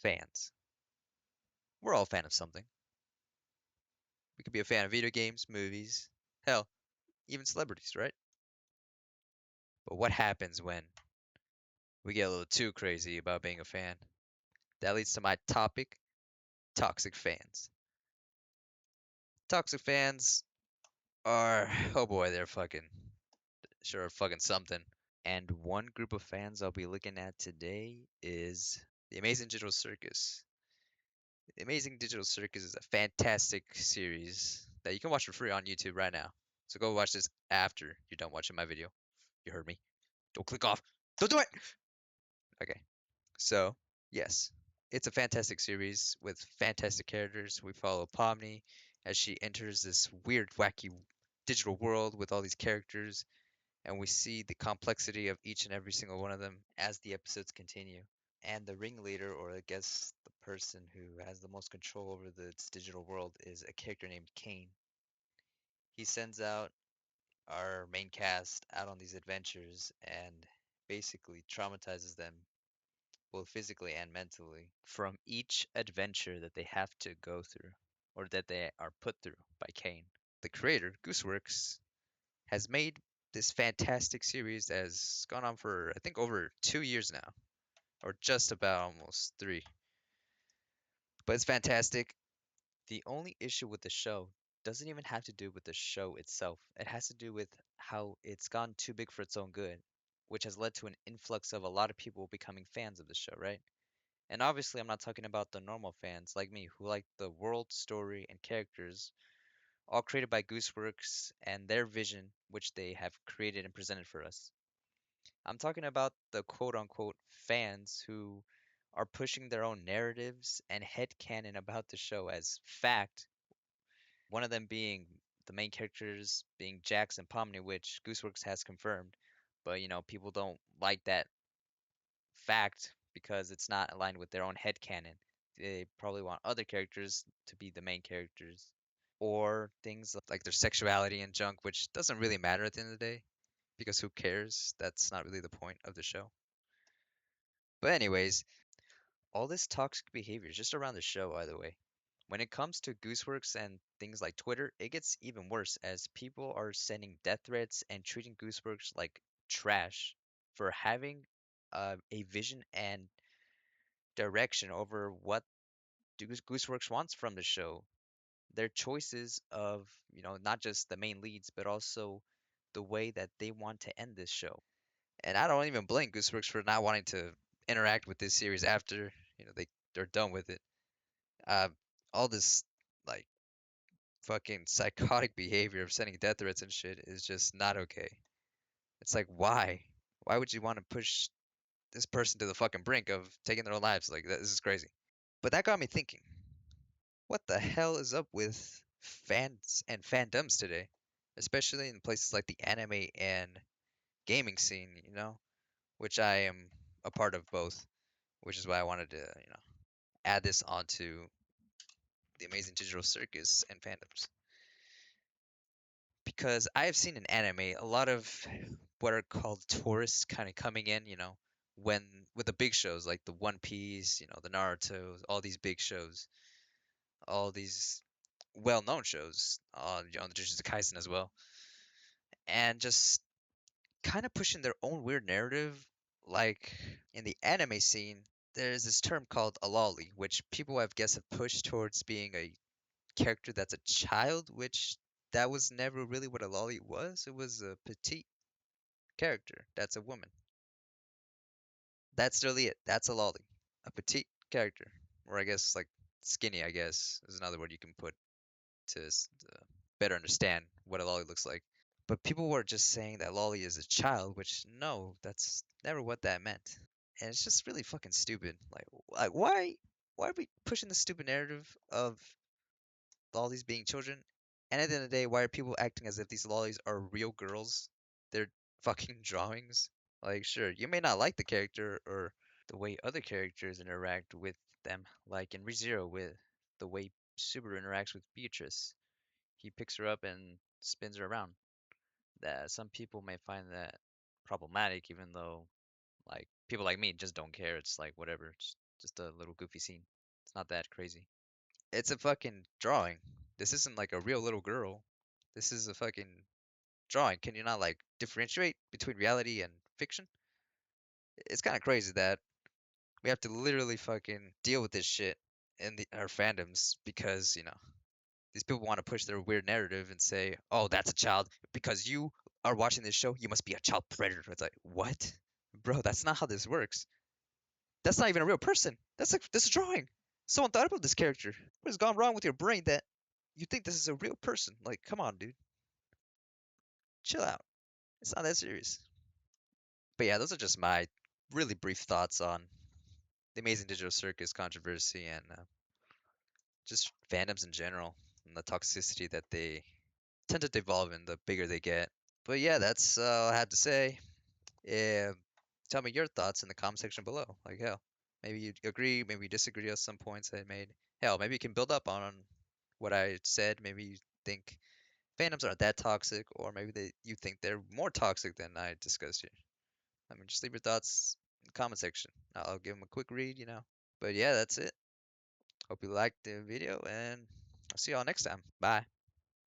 Fans. We're all a fan of something. We could be a fan of video games, movies, hell, even celebrities, right? But what happens when we get a little too crazy about being a fan? That leads to my topic, toxic fans. Toxic fans are, oh boy, they're fucking, sure, fucking something. And one group of fans I'll be looking at today is the Amazing Digital Circus. The Amazing Digital Circus is a fantastic series that you can watch for free on YouTube right now. So go watch this after you're done watching my video. You heard me. Don't click off. Don't do it. Okay. So, yes, it's a fantastic series with fantastic characters. We follow Pomni as she enters this weird, wacky digital world with all these characters, and we see the complexity of each and every single one of them as the episodes continue. And the ringleader, or I guess the person who has the most control over this digital world, is a character named Kane. He sends out our main cast out on these adventures and basically traumatizes them both physically and mentally from each adventure that they have to go through or that they are put through by Kane. The creator, Gooseworks, has made this fantastic series that has gone on for I think over 2 years now, or just about almost three. But it's fantastic. The only issue with the show doesn't even have to do with the show itself. It has to do with how it's gone too big for its own good, which has led to an influx of a lot of people becoming fans of the show, right? And obviously, I'm not talking about the normal fans like me who like the world, story, and characters, all created by Gooseworks and their vision, which they have created and presented for us. I'm talking about the quote unquote fans who are pushing their own narratives and headcanon about the show as fact, one of them being the main characters being Jax and Pomni, which Gooseworks has confirmed. But people don't like that fact because it's not aligned with their own headcanon. They probably want other characters to be the main characters. Or things like their sexuality and junk, which doesn't really matter at the end of the day, because who cares? That's not really the point of the show. But anyways, all this toxic behavior is just around the show, either way. When it comes to Gooseworks and things like Twitter, it gets even worse as people are sending death threats and treating Gooseworks like trash for having a vision and direction over what Gooseworks wants from the show. Their choices of, not just the main leads, but also the way that they want to end this show. And I don't even blame Gooseworks for not wanting to interact with this series after, they're done with it. Uh, all this like fucking psychotic behavior of sending death threats and shit is just not okay. It's like why? Why would you want to push this person to the fucking brink of taking their own lives? Like this is crazy. But that got me thinking. What the hell is up with fans and fandoms today? Especially in places like the anime and gaming scene, which I am a part of both, which is why I wanted to, add this onto the Amazing Digital Circus and fandoms. Because I have seen in anime a lot of what are called tourists kind of coming in, when with the big shows like the One Piece, the Naruto, all these big shows, all these well-known shows on the Jujutsu Kaisen as well, and just kind of pushing their own weird narrative. Like in the anime scene, there's this term called a lolly, which people I guess have pushed towards being a character that's a child, which that was never really what a lolly was. It was a petite character that's a woman. That's really it. That's a lolly, a petite character, or I guess like skinny. I guess is another word you can put to better understand what a lolly looks like. But people were just saying that lolly is a child, which no, that's never what that meant. And it's just really fucking stupid. Like why are we pushing the stupid narrative of lollies being children? And at the end of the day, why are people acting as if these lollies are real girls? They're fucking drawings. Like, sure, you may not like the character or the way other characters interact with them, like in ReZero with the way Subaru interacts with Beatrice. He picks her up and spins her around. That some people may find that problematic, even though like people like me just don't care. It's like whatever. Just a little goofy scene. It's not that crazy. It's a fucking drawing. This isn't like a real little girl. This is a fucking drawing. Can you not like differentiate between reality and fiction? It's kind of crazy that we have to literally fucking deal with this shit in our fandoms because, these people want to push their weird narrative and say, "Oh, that's a child because you are watching this show, you must be a child predator." It's like, "What? Bro, that's not how this works. That's not even a real person. That's like this is a drawing. Someone thought about this character. What has gone wrong with your brain that you think this is a real person? Like, come on, dude. Chill out. It's not that serious." But yeah, those are just my really brief thoughts on the Amazing Digital Circus controversy and just fandoms in general and the toxicity that they tend to devolve in the bigger they get. But yeah, that's all I had to say. Yeah, tell me your thoughts in the comment section below. Like, hell, maybe you agree, maybe you disagree on some points I made. Hell, maybe you can build up on what I said. Maybe you think fandoms aren't that toxic, or maybe you think they're more toxic than I discussed here. I mean, just leave your thoughts in the comment section. I'll give them a quick read. But yeah, that's it. Hope you liked the video, and I'll see y'all next time. Bye.